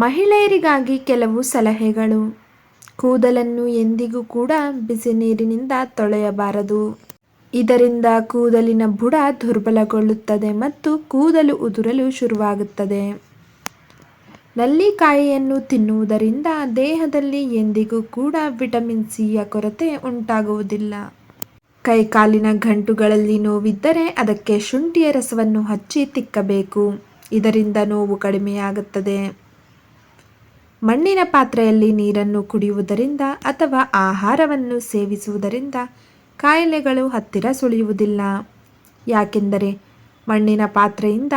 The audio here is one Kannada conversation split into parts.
ಮಹಿಳೆಯರಿಗಾಗಿ ಕೆಲವು ಸಲಹೆಗಳು. ಕೂದಲನ್ನು ಎಂದಿಗೂ ಕೂಡ ಬಿಸಿ ನೀರಿನಿಂದ ತೊಳೆಯಬಾರದು. ಇದರಿಂದ ಕೂದಲಿನ ಬುಡ ದುರ್ಬಲಗೊಳ್ಳುತ್ತದೆ ಮತ್ತು ಕೂದಲು ಉದುರಲು ಶುರುವಾಗುತ್ತದೆ. ನಲ್ಲಿಕಾಯಿಯನ್ನು ತಿನ್ನುವುದರಿಂದ ದೇಹದಲ್ಲಿ ಎಂದಿಗೂ ಕೂಡ ವಿಟಮಿನ್ ಸಿಯ ಕೊರತೆ ಉಂಟಾಗುವುದಿಲ್ಲ. ಕೈಕಾಲಿನ ಗಂಟುಗಳಲ್ಲಿ ನೋವಿದ್ದರೆ ಅದಕ್ಕೆ ಶುಂಠಿಯ ರಸವನ್ನು ಹಚ್ಚಿ ತಿಕ್ಕಬೇಕು. ಇದರಿಂದ ನೋವು ಕಡಿಮೆಯಾಗುತ್ತದೆ. ಮಣ್ಣಿನ ಪಾತ್ರೆಯಲ್ಲಿ ನೀರನ್ನು ಕುಡಿಯುವುದರಿಂದ ಅಥವಾ ಆಹಾರವನ್ನು ಸೇವಿಸುವುದರಿಂದ ಕಾಯಿಲೆಗಳು ಹತ್ತಿರ ಸುಳಿಯುವುದಿಲ್ಲ. ಯಾಕೆಂದರೆ ಮಣ್ಣಿನ ಪಾತ್ರೆಯಿಂದ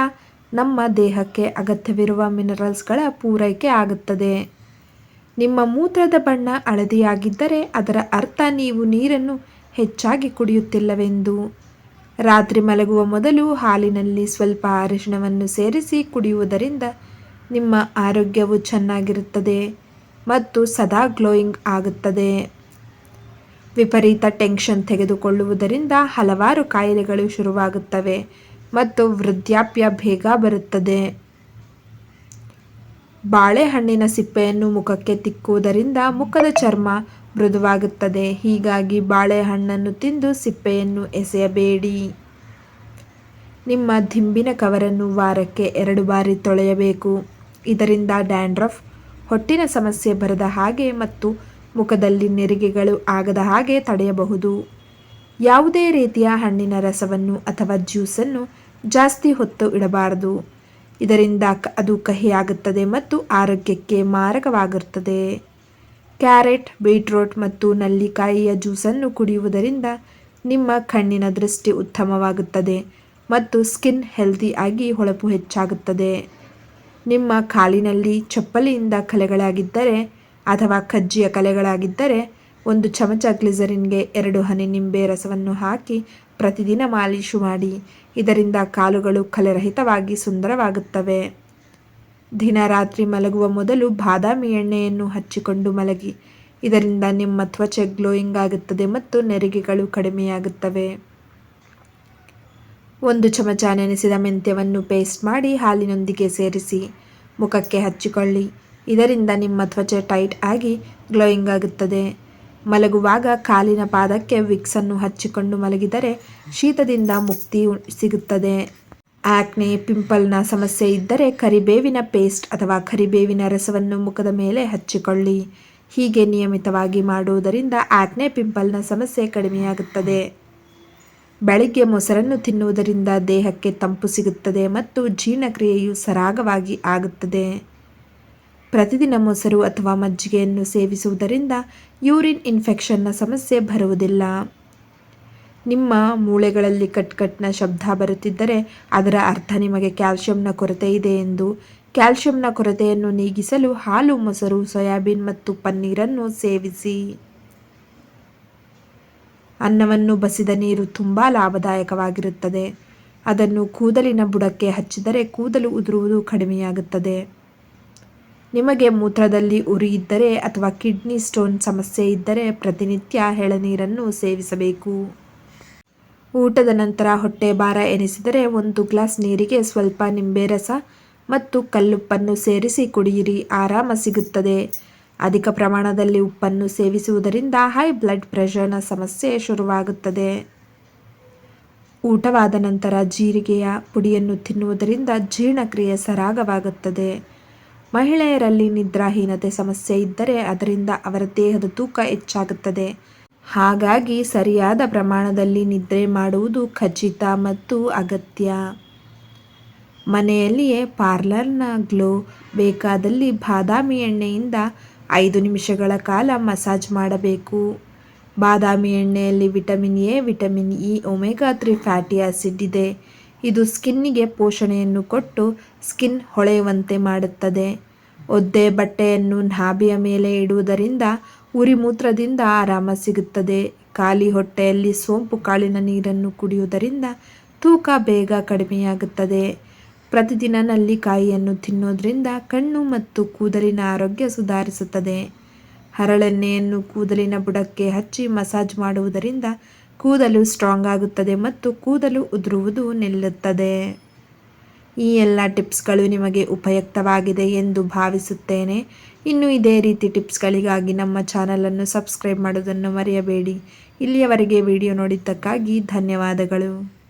ನಮ್ಮ ದೇಹಕ್ಕೆ ಅಗತ್ಯವಿರುವ ಮಿನರಲ್ಸ್ಗಳ ಪೂರೈಕೆ ಆಗುತ್ತದೆ. ನಿಮ್ಮ ಮೂತ್ರದ ಬಣ್ಣ ಹಳದಿಯಾಗಿದ್ದರೆ ಅದರ ಅರ್ಥ ನೀವು ನೀರನ್ನು ಹೆಚ್ಚಾಗಿ ಕುಡಿಯುತ್ತಿಲ್ಲವೆಂದು. ರಾತ್ರಿ ಮಲಗುವ ಮೊದಲು ಹಾಲಿನಲ್ಲಿ ಸ್ವಲ್ಪ ಅರಿಶಿಣವನ್ನು ಸೇರಿಸಿ ಕುಡಿಯುವುದರಿಂದ ನಿಮ್ಮ ಆರೋಗ್ಯವು ಚೆನ್ನಾಗಿರುತ್ತದೆ ಮತ್ತು ಸದಾ ಗ್ಲೋಯಿಂಗ್ ಆಗುತ್ತದೆ. ವಿಪರೀತ ಟೆನ್ಷನ್ ತೆಗೆದುಕೊಳ್ಳುವುದರಿಂದ ಹಲವಾರು ಕಾಯಿಲೆಗಳು ಶುರುವಾಗುತ್ತವೆ ಮತ್ತು ವೃದ್ಧಾಪ್ಯ ಬೇಗ ಬರುತ್ತದೆ. ಬಾಳೆಹಣ್ಣಿನ ಸಿಪ್ಪೆಯನ್ನು ಮುಖಕ್ಕೆ ತಿಕ್ಕುವುದರಿಂದ ಮುಖದ ಚರ್ಮ ಮೃದುವಾಗುತ್ತದೆ. ಹೀಗಾಗಿ ಬಾಳೆಹಣ್ಣನ್ನು ತಿಂದು ಸಿಪ್ಪೆಯನ್ನು ಎಸೆಯಬೇಡಿ. ನಿಮ್ಮ ದಿಂಬಿನ ಕವರನ್ನು ವಾರಕ್ಕೆ 2 ಬಾರಿ ತೊಳೆಯಬೇಕು. ಇದರಿಂದ ಡ್ಯಾಂಡ್ರಫ್, ಹೊಟ್ಟಿನ ಸಮಸ್ಯೆ ಬರದ ಹಾಗೆ ಮತ್ತು ಮುಖದಲ್ಲಿ ನೆರಿಗೆಗಳು ಆಗದ ಹಾಗೆ ತಡೆಯಬಹುದು. ಯಾವುದೇ ರೀತಿಯ ಹಣ್ಣಿನ ರಸವನ್ನು ಅಥವಾ ಜ್ಯೂಸನ್ನು ಜಾಸ್ತಿ ಹೊತ್ತು ಇಡಬಾರದು. ಇದರಿಂದ ಅದು ಕಹಿಯಾಗುತ್ತದೆ ಮತ್ತು ಆರೋಗ್ಯಕ್ಕೆ ಮಾರಕವಾಗಿರುತ್ತದೆ. ಕ್ಯಾರೆಟ್, ಬೀಟ್ರೂಟ್ ಮತ್ತು ನಲ್ಲಿಕಾಯಿಯ ಜ್ಯೂಸನ್ನು ಕುಡಿಯುವುದರಿಂದ ನಿಮ್ಮ ಕಣ್ಣಿನ ದೃಷ್ಟಿ ಉತ್ತಮವಾಗುತ್ತದೆ ಮತ್ತು ಸ್ಕಿನ್ ಹೆಲ್ದಿ ಆಗಿ ಹೊಳಪು ಹೆಚ್ಚಾಗುತ್ತದೆ. ನಿಮ್ಮ ಕಾಲಿನಲ್ಲಿ ಚಪ್ಪಲಿಯಿಂದ ಕಲೆಗಳಾಗಿದ್ದರೆ ಅಥವಾ ಕಜ್ಜಿಯ ಕಲೆಗಳಾಗಿದ್ದರೆ 1 ಚಮಚ ಗ್ಲಿಸರಿನ್ಗೆ 2 ಹನಿ ನಿಂಬೆ ರಸವನ್ನು ಹಾಕಿ ಪ್ರತಿದಿನ ಮಾಲೀಶು ಮಾಡಿ. ಇದರಿಂದ ಕಾಲುಗಳು ಕಲೆರಹಿತವಾಗಿ ಸುಂದರವಾಗುತ್ತವೆ. ದಿನ ರಾತ್ರಿ ಮಲಗುವ ಮೊದಲು ಬಾದಾಮಿ ಎಣ್ಣೆಯನ್ನು ಹಚ್ಚಿಕೊಂಡು ಮಲಗಿ. ಇದರಿಂದ ನಿಮ್ಮ ತ್ವಚೆ ಗ್ಲೋಯಿಂಗ್ ಆಗುತ್ತದೆ ಮತ್ತು ನೆರಿಗೆಗಳು ಕಡಿಮೆಯಾಗುತ್ತವೆ. 1 ಚಮಚ ನೆನೆಸಿದ ಮೆಂತ್ಯವನ್ನು ಪೇಸ್ಟ್ ಮಾಡಿ ಹಾಲಿನೊಂದಿಗೆ ಸೇರಿಸಿ ಮುಖಕ್ಕೆ ಹಚ್ಚಿಕೊಳ್ಳಿ. ಇದರಿಂದ ನಿಮ್ಮ ತ್ವಚೆ ಟೈಟ್ ಆಗಿ ಗ್ಲೋಯಿಂಗ್ ಆಗುತ್ತದೆ. ಮಲಗುವಾಗ ಕಾಲಿನ ಪಾದಕ್ಕೆ ವಿಕ್ಸನ್ನು ಹಚ್ಚಿಕೊಂಡು ಮಲಗಿದರೆ ಶೀತದಿಂದ ಮುಕ್ತಿ ಸಿಗುತ್ತದೆ. ಆಕ್ನೆ, ಪಿಂಪಲ್ನ ಸಮಸ್ಯೆ ಇದ್ದರೆ ಕರಿಬೇವಿನ ಪೇಸ್ಟ್ ಅಥವಾ ಕರಿಬೇವಿನ ರಸವನ್ನು ಮುಖದ ಮೇಲೆ ಹಚ್ಚಿಕೊಳ್ಳಿ. ಹೀಗೆ ನಿಯಮಿತವಾಗಿ ಮಾಡುವುದರಿಂದ ಆಕ್ನೆ, ಪಿಂಪಲ್ನ ಸಮಸ್ಯೆ ಕಡಿಮೆಯಾಗುತ್ತದೆ. ಬೆಳಿಗ್ಗೆ ಮೊಸರನ್ನು ತಿನ್ನುವುದರಿಂದ ದೇಹಕ್ಕೆ ತಂಪು ಸಿಗುತ್ತದೆ ಮತ್ತು ಜೀರ್ಣಕ್ರಿಯೆಯು ಸರಾಗವಾಗಿ ಆಗುತ್ತದೆ. ಪ್ರತಿದಿನ ಮೊಸರು ಅಥವಾ ಮಜ್ಜಿಗೆಯನ್ನು ಸೇವಿಸುವುದರಿಂದ ಯೂರಿನ್ ಇನ್ಫೆಕ್ಷನ್ನ ಸಮಸ್ಯೆ ಬರುವುದಿಲ್ಲ. ನಿಮ್ಮ ಮೂಳೆಗಳಲ್ಲಿ ಕಟ್ಕಟ್ನ ಶಬ್ದ ಬರುತ್ತಿದ್ದರೆ ಅದರ ಅರ್ಥ ನಿಮಗೆ ಕ್ಯಾಲ್ಸಿಯಂನ ಕೊರತೆ ಇದೆ ಎಂದು. ಕ್ಯಾಲ್ಸಿಯಂನ ಕೊರತೆಯನ್ನು ನೀಗಿಸಲು ಹಾಲು, ಮೊಸರು, ಸೋಯಾಬೀನ್ ಮತ್ತು ಪನ್ನೀರನ್ನು ಸೇವಿಸಿ. ಅನ್ನವನ್ನು ಬಸಿದ ನೀರು ತುಂಬ ಲಾಭದಾಯಕವಾಗಿರುತ್ತದೆ. ಅದನ್ನು ಕೂದಲಿನ ಬುಡಕ್ಕೆ ಹಚ್ಚಿದರೆ ಕೂದಲು ಉದುರುವುದು ಕಡಿಮೆಯಾಗುತ್ತದೆ. ನಿಮಗೆ ಮೂತ್ರದಲ್ಲಿ ಉರಿ ಇದ್ದರೆ ಅಥವಾ ಕಿಡ್ನಿ ಸ್ಟೋನ್ ಸಮಸ್ಯೆ ಇದ್ದರೆ ಪ್ರತಿನಿತ್ಯ ಎಳನೀರನ್ನು ಸೇವಿಸಬೇಕು. ಊಟದ ನಂತರ ಹೊಟ್ಟೆ ಭಾರ ಎನಿಸಿದರೆ 1 ಗ್ಲಾಸ್ ನೀರಿಗೆ ಸ್ವಲ್ಪ ನಿಂಬೆ ರಸ ಮತ್ತು ಕಲ್ಲುಪ್ಪನ್ನು ಸೇರಿಸಿ ಕುಡಿಯಿರಿ. ಆರಾಮ ಸಿಗುತ್ತದೆ. ಅಧಿಕ ಪ್ರಮಾಣದಲ್ಲಿ ಉಪ್ಪನ್ನು ಸೇವಿಸುವುದರಿಂದ ಹೈ ಬ್ಲಡ್ ಪ್ರೆಷರ್ನ ಸಮಸ್ಯೆ ಶುರುವಾಗುತ್ತದೆ. ಊಟವಾದ ನಂತರ ಜೀರಿಗೆಯ ಪುಡಿಯನ್ನು ತಿನ್ನುವುದರಿಂದ ಜೀರ್ಣಕ್ರಿಯೆ ಸರಾಗವಾಗುತ್ತದೆ. ಮಹಿಳೆಯರಲ್ಲಿ ನಿದ್ರಾಹೀನತೆ ಸಮಸ್ಯೆ ಇದ್ದರೆ ಅದರಿಂದ ಅವರ ದೇಹದ ತೂಕ ಹೆಚ್ಚಾಗುತ್ತದೆ. ಹಾಗಾಗಿ ಸರಿಯಾದ ಪ್ರಮಾಣದಲ್ಲಿ ನಿದ್ರೆ ಮಾಡುವುದು ಖಚಿತ ಮತ್ತು ಅಗತ್ಯ. ಮನೆಯಲ್ಲಿಯೇ ಪಾರ್ಲರ್ನ ಗ್ಲೋ ಬೇಕಾದಲ್ಲಿ ಬಾದಾಮಿ ಎಣ್ಣೆಯಿಂದ 5 ನಿಮಿಷಗಳ ಕಾಲ ಮಸಾಜ್ ಮಾಡಬೇಕು. ಬಾದಾಮಿ ಎಣ್ಣೆಯಲ್ಲಿ vitamin A, vitamin E, omega 3 fatty acid ಇದೆ. ಇದು ಸ್ಕಿನ್ನಿಗೆ ಪೋಷಣೆಯನ್ನು ಕೊಟ್ಟು ಸ್ಕಿನ್ ಹೊಳೆಯುವಂತೆ ಮಾಡುತ್ತದೆ. ಒದ್ದೆ ಬಟ್ಟೆಯನ್ನು ನಾಭಿಯ ಮೇಲೆ ಇಡುವುದರಿಂದ ಉರಿ ಮೂತ್ರದಿಂದ ಆರಾಮ ಸಿಗುತ್ತದೆ. ಖಾಲಿ ಹೊಟ್ಟೆಯಲ್ಲಿ ಸೋಂಪು ಕಾಳಿನ ನೀರನ್ನು ಕುಡಿಯುವುದರಿಂದ ತೂಕ ಬೇಗ ಕಡಿಮೆಯಾಗುತ್ತದೆ. ಪ್ರತಿದಿನ ನಲ್ಲಿಕಾಯಿಯನ್ನು ತಿನ್ನೋದ್ರಿಂದ ಕಣ್ಣು ಮತ್ತು ಕೂದಲಿನ ಆರೋಗ್ಯ ಸುಧಾರಿಸುತ್ತದೆ. ಹರಳೆಣ್ಣೆಯನ್ನು ಕೂದಲಿನ ಬುಡಕ್ಕೆ ಹಚ್ಚಿ ಮಸಾಜ್ ಮಾಡುವುದರಿಂದ ಕೂದಲು ಸ್ಟ್ರಾಂಗ್ ಆಗುತ್ತದೆ ಮತ್ತು ಕೂದಲು ಉದುರುವುದು ನಿಲ್ಲುತ್ತದೆ. ಈ ಎಲ್ಲ ಟಿಪ್ಸ್ಗಳು ನಿಮಗೆ ಉಪಯುಕ್ತವಾಗಿದೆ ಎಂದು ಭಾವಿಸುತ್ತೇನೆ. ಇನ್ನು ಇದೇ ರೀತಿ ಟಿಪ್ಸ್ಗಳಿಗಾಗಿ ನಮ್ಮ ಚಾನಲನ್ನು ಸಬ್ಸ್ಕ್ರೈಬ್ ಮಾಡೋದನ್ನು ಮರೆಯಬೇಡಿ. ಇಲ್ಲಿಯವರೆಗೆ ವಿಡಿಯೋ ನೋಡಿದ್ದಕ್ಕಾಗಿ ಧನ್ಯವಾದಗಳು.